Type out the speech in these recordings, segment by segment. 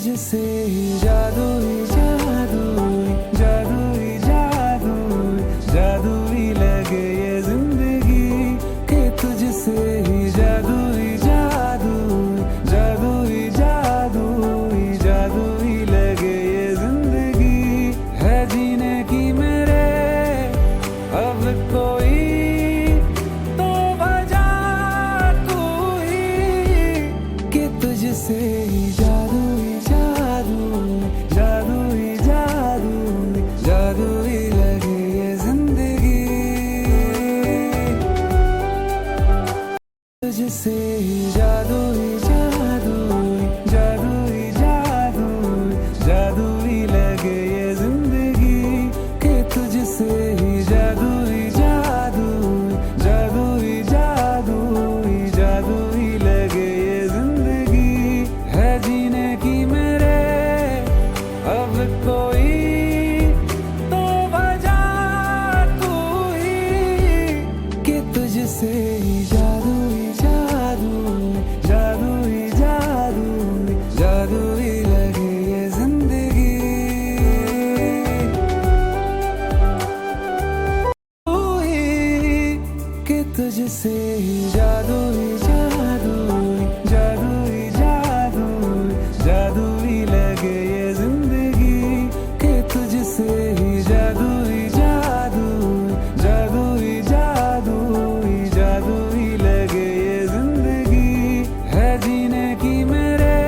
तुझसे ही जादू ही जादू, जादू ही जादू, जादू ही लगे ये जिंदगी के तुझसे ही जादू ही जादू, जादू ही जादू, जादू ही लगे ये जिंदगी है जीने की मेरे अब कोई तो वजह तू ही कि तुझसे ही जादू ही जादू, जादू ही जादू, जादू ही लगे ये जिंदगी तुझसे ही जादू ही जादू, जादू ही जादू, जादू ही लगे ये जिंदगी के तुझसे ही जादू ही जादू, जादू ही जादू, जादू ही लगे ये जिंदगी है जीने की मेरे अब कोई तो वजह तू ही कि तुझसे ही जादू ही जादू, जादू ही जादू, जादू ही लगे ये जिंदगी तू ही कि तुझसे ही जादू ही जादू, जादू ही जादू, जादू ही लगे ये जिंदगी कि तुझसे ही जादू ही जादू, जादू ही जादू, जादू ही लगे ये जिंदगी है जीने की मेरे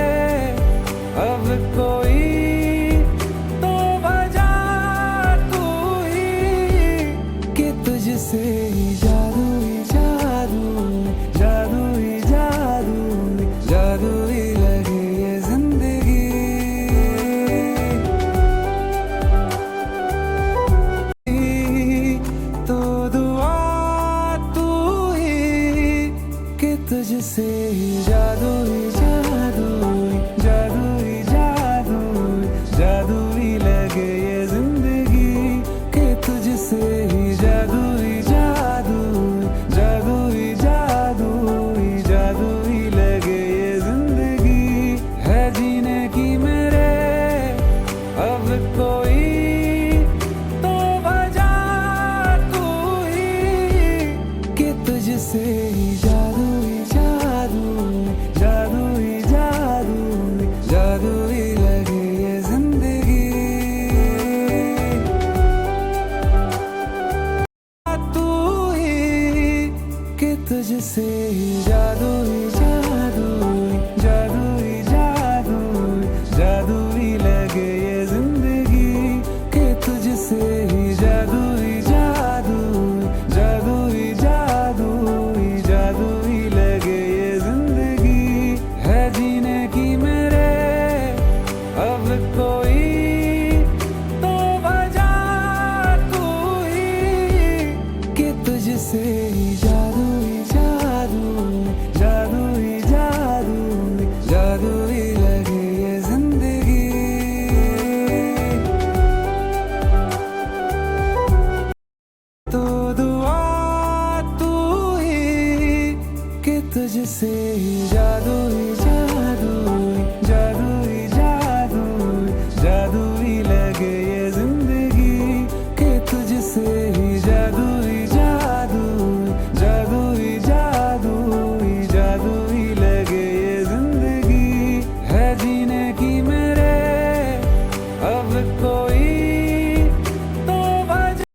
अब कोई तो वजह तू ही कि तुझसे ही जादू ही जादू, जादू ही जादू, जादू ही लगे ये जिंदगी तो दुआ तू ही कि तुझसे ही जादू ही जादू, जादू ही जादू, जादू ही लगे ये जिंदगी कि तुझसे ही जादू ही जादू, जादू ही जादू, जादू ही लगे ये जिंदगी है जीने की मेरे अब कोई तो वजह तू ही कि तुझसे ही जादू ही जादू, जादू ही जादू, जादू ही लगे ये जिंदगी तू ही कि तुझसे ही जादू ही जादू, जादू ही जादू, जादू ही लगे ये जिंदगी कि तुझसे ही जादू ही जादू, जादू ही जादू, जादू ही लगे ये जिंदगी है जीने की मेरे अब कोई तो वजह तू ही कि तुझसे ही जादू ही जादू, जादू ही जादू, जादू ही लगे ये जिंदगी तो दुआ तू ही कि तुझसे ही जादू ही जादू, जादू ही जादू, जादू ही लगे ये जिंदगी कि तुझसे ही जादू ही जादू, जादू ही जादू, जादू ही लगे ये जिंदगी है जीने की मेरे अब कोई